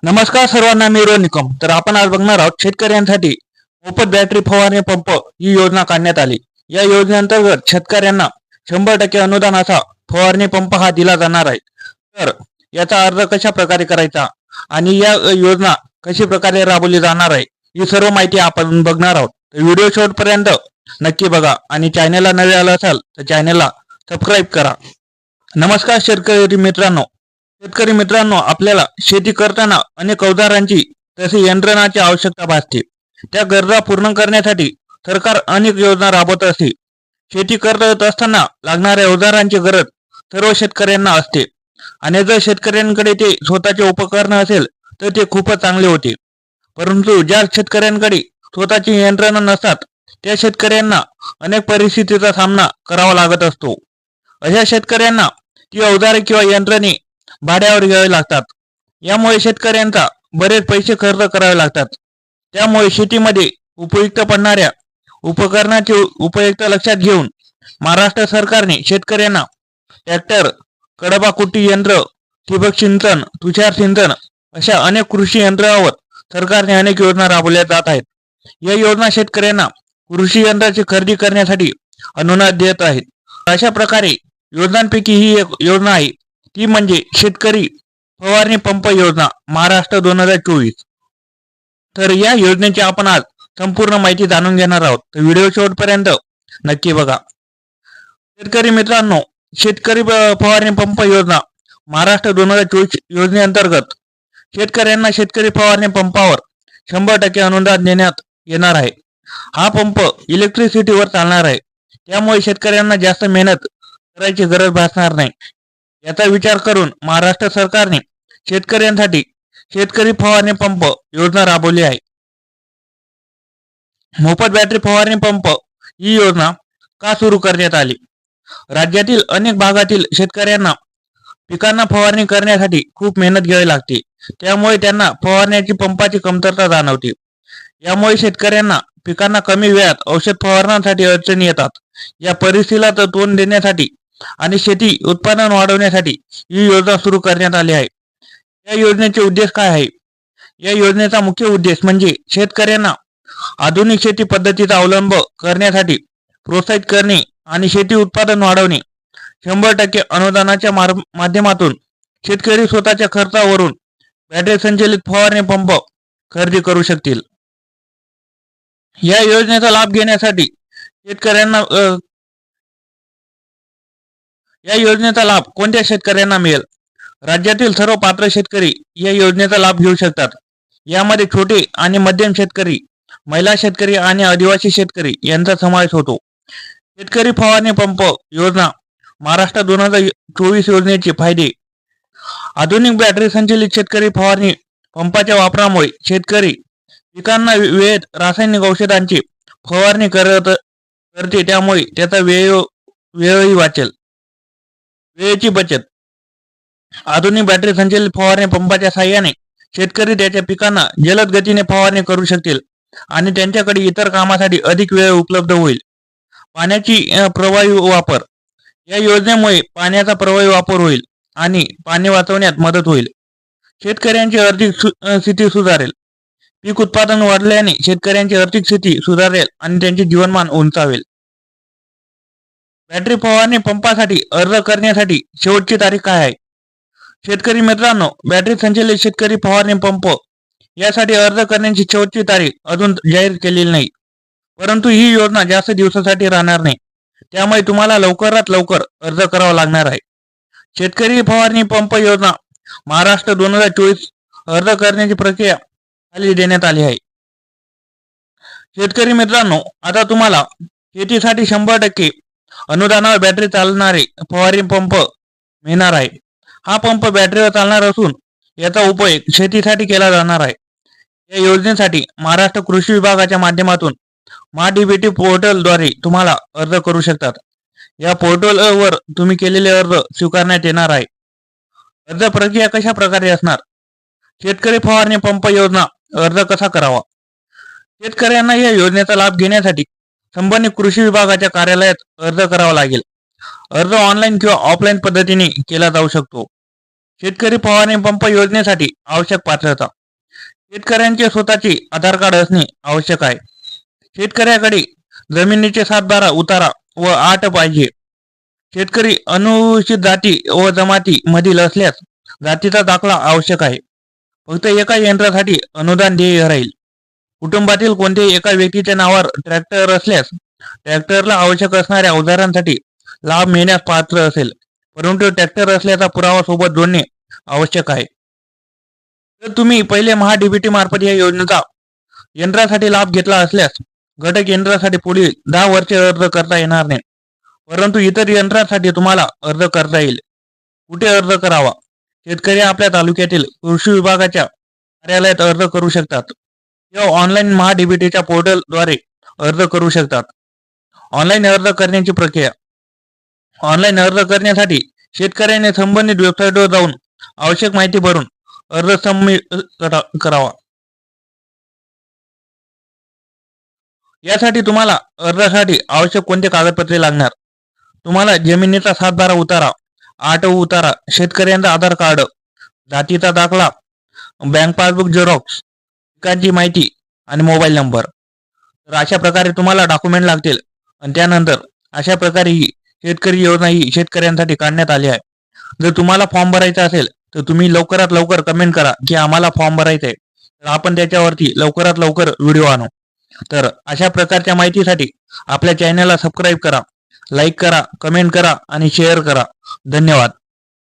नमस्कार सर्वांना, मी निकम. तर आपण आज बघणार आहोत शेतकऱ्यांसाठी मोफत बॅटरी फवारणी पंप ही योजना काढण्यात आली. या योजनेअंतर्गत शेतकऱ्यांना 100% अनुदानाचा फवारणी पंप हा दिला जाणार आहे. तर याचा अर्ज कशा प्रकारे करायचा आणि या योजना कशी प्रकारे राबवली जाणार आहे ही सर्व माहिती आपण बघणार आहोत. तर व्हिडिओ शेवटपर्यंत नक्की बघा आणि चॅनलला नवे आला असाल तर चॅनलला सबस्क्राईब करा. नमस्कार शेतकरी मित्रांनो, आपल्याला शेती करताना अनेक अवजारांची तसे यंत्रणाची आवश्यकता भासते. त्या गरजा पूर्ण करण्यासाठी सरकार अनेक योजना राबवत असते. शेती करत असताना लागणाऱ्या अवजारांची गरज सर्व शेतकऱ्यांना असते आणि जर शेतकऱ्यांकडे ते स्वतःचे उपकरण असेल तर ते खूपच चांगले होते. परंतु ज्या शेतकऱ्यांकडे स्वतःची यंत्रणा नसतात त्या शेतकऱ्यांना अनेक परिस्थितीचा सामना करावा लागत असतो. अशा शेतकऱ्यांना ती अवजारे किंवा यंत्रणे भाड्यावर घ्यावे लागतात. यामुळे शेतकऱ्यांचा बरेच पैसे खर्च करावे लागतात. त्यामुळे शेतीमध्ये उपयुक्त पडणाऱ्या उपकरणाचे उपयुक्त लक्षात घेऊन महाराष्ट्र सरकारने शेतकऱ्यांना ट्रॅक्टर, कडबा कुट्टी यंत्र, ठिबक सिंचन, तुषार सिंचन अशा अनेक कृषी यंत्रावर सरकारने अनेक योजना राबवल्या जात आहेत. या योजना शेतकऱ्यांना कृषी यंत्राची खरेदी करण्यासाठी अनुदान देत आहेत. अशा प्रकारे योजनांपैकी ही एक योजना आहे, ती म्हणजे शेतकरी फवारणी पंप योजना महाराष्ट्र 2024. तर या योजनेची आपण आज संपूर्ण माहिती जाणून घेणार आहोत. तर व्हिडिओ शेवटपर्यंत नक्की बघा. शेतकरी मित्रांनो, शेतकरी फवारणी पंप योजना महाराष्ट्र 2024 योजनेअंतर्गत शेतकऱ्यांना शेतकरी फवारणी पंपावर 100% अनुदान देण्यात येणार आहे. हा पंप इलेक्ट्रिसिटीवर चालणार आहे. त्यामुळे शेतकऱ्यांना जास्त मेहनत करायची गरज भासणार नाही. याचा विचार करून महाराष्ट्र सरकारने शेतकऱ्यांसाठी शेतकरी फवारणी पंप योजना राबवली आहे. मोफत बॅटरी फवारणी पंप ही योजना का सुरू करण्यात आली? राज्यातील अनेक भागातील शेतकऱ्यांना पिकांना फवारणी करण्यासाठी खूप मेहनत घ्यावी लागते. त्यामुळे त्यांना फवारण्याची पंपाची कमतरता जाणवते. यामुळे शेतकऱ्यांना पिकांना कमी वेळात औषध फवारण्यासाठी अडचणी येतात. या परिस्थितीला तोंड देण्यासाठी आणि शेती उत्पादन वाढवण्यासाठी ही योजना सुरू करण्यात आली आहे. या योजनेचे उद्देश काय आहे? या योजनेचा मुख्य उद्देश म्हणजे शेतकऱ्यांना आधुनिक शेती पद्धतीचा अवलंब करण्यासाठी प्रोत्साहित करणे आणि शेती उत्पादन वाढवणे. 100% अनुदानाच्या माध्यमातून शेतकरी स्वतःच्या खर्चावरून बॅटरी संचलित फवारणी पंप खरेदी करू शकतील. या योजनेचा लाभ घेण्यासाठी शेतकऱ्यांना या योजनेचा लाभ कोणत्या शेतकऱ्यांना मिळेल? राज्यातील सर्व पात्र शेतकरी या योजनेचा लाभ घेऊ शकतात. यामध्ये छोटे आणि मध्यम शेतकरी, महिला शेतकरी आणि आदिवासी शेतकरी यांचा समावेश होतो. शेतकरी फवारणी पंप योजना महाराष्ट्र 2024 योजनेचे फायदे. आधुनिक बॅटरी संचलित शेतकरी फवारणी पंपाच्या वापरामुळे शेतकरी पिकांना वेळेत रासायनिक औषधांची फवारणी करते. त्यामुळे त्याचा वेळही वाचेल. वेळेची बचत. आधुनिक बॅटरी संचलित फवारणी पंपाच्या साहाय्याने शेतकरी त्याच्या पिकांना जलद गतीने फवारणी करू शकतील आणि त्यांच्याकडे इतर कामासाठी अधिक वेळ उपलब्ध होईल. पाण्याची प्रभावी वापर. या योजनेमुळे पाण्याचा प्रभावी वापर होईल आणि पाणी वाचवण्यात मदत होईल. शेतकऱ्यांची आर्थिक स्थिती सुधारेल. पीक उत्पादन वाढल्याने शेतकऱ्यांची आर्थिक स्थिती सुधारेल आणि त्यांचे जीवनमान उंचावेल. बॅटरी फवारणी पंपासाठी अर्ज करण्यासाठी शेवटची तारीख काय आहे? शेतकरी मित्रांनो, बॅटरी संचलित शेतकरी फवारणी पंप यासाठी अर्ज करण्याची शेवटची तारीख अजून जाहीर केलेली नाही. परंतु ही योजना जास्त दिवसासाठी राहणार नाही. त्यामुळे तुम्हाला लवकरात लवकर अर्ज करावा लागणार आहे. शेतकरी फवारणी पंप योजना महाराष्ट्र 2024 अर्ज करण्याची प्रक्रिया खाली देण्यात आली आहे. शेतकरी मित्रांनो, आता तुम्हाला शेतीसाठी 100% अनुदानावर बॅटरी चालणारे फवारणी पंप मिळणार आहे. हा पंप बॅटरीवर चालणार असून याचा उपयोग शेतीसाठी केला जाणार आहे. या योजनेसाठी महाराष्ट्र कृषी विभागाच्या माध्यमातून महाडीबीटी पोर्टलद्वारे तुम्हाला अर्ज करू शकतात. या पोर्टलवर तुम्ही केलेले अर्ज स्वीकारण्यात येणार आहे. अर्ज प्रक्रिया कशा प्रकारे असणार? शेतकरी फवारणी पंप योजना अर्ज कसा करावा? शेतकऱ्यांना या योजनेचा लाभ घेण्यासाठी संबंधित कृषी विभागाच्या कार्यालयात अर्ज करावा लागेल. अर्ज ऑनलाईन किंवा ऑफलाईन पद्धतीने केला जाऊ शकतो. शेतकरी फवारणी पंप योजनेसाठी आवश्यक पात्रता. शेतकऱ्यांचे स्वतःचे आधार कार्ड असणे आवश्यक आहे. शेतकऱ्याकडे जमिनीचे 7-12 उतारा व 8 पाहिजे. शेतकरी अनुसूचित जाती व जमाती मधील असल्यास जातीचा दाखला आवश्यक आहे. फक्त एका यंत्रासाठी अनुदान देय राहील. कुटुंबातील कोणत्याही एका व्यक्तीच्या नावावर ट्रॅक्टर असल्यास ट्रॅक्टरला आवश्यक असणाऱ्या अवजारांसाठी लाभ मिळण्यास पात्र असेल, परंतु ट्रॅक्टर असल्याचा पुरावा सोबत जोडणे आवश्यक आहे. जर तुम्ही पहिले महा-डीबीटी मार्फत या योजनेचा यंत्रासाठी लाभ घेतला असल्यास घटक यंत्रासाठी पुढील 10 वर्षे अर्ज करता येणार नाही, परंतु इतर यंत्रासाठी तुम्हाला अर्ज करता येईल. कुठे अर्ज करावा? शेतकरी आपल्या तालुक्यातील कृषी विभागाच्या कार्यालयात अर्ज करू शकतात किंवा ऑनलाईन महा-डीबीटीच्या पोर्टलद्वारे अर्ज करू शकतात. ऑनलाईन अर्ज करण्याची प्रक्रिया. ऑनलाईन अर्ज करण्यासाठी शेतकऱ्याने संबंधित वेबसाईटवर जाऊन आवश्यक माहिती भरून अर्ज सबमिट करावा. यासाठी तुम्हाला अर्जासाठी आवश्यक कोणते कागदपत्रे लागणार? तुम्हाला जमिनीचा 7-12 उतारा, 8 उतारा, शेतकऱ्यांचा आधार कार्ड, जातीचा दाखला, बँक पासबुक झेरॉक्स, पिकांची माहिती आणि मोबाईल नंबर. तर अशा प्रकारे तुम्हाला डॉक्युमेंट लागतील आणि त्यानंतर अशा प्रकारे ही शेतकरी योजना ही शेतकऱ्यांसाठी काढण्यात आली आहे. जर तुम्हाला फॉर्म भरायचा असेल तर तुम्ही लवकरात लवकर कमेंट करा की आम्हाला फॉर्म भरायचा आहे, तर आपण त्याच्यावरती लवकरात लवकर व्हिडिओ आणू. तर अशा प्रकारच्या माहितीसाठी आपल्या चॅनलला सबस्क्राईब करा, लाईक करा, कमेंट करा आणि शेअर करा. धन्यवाद.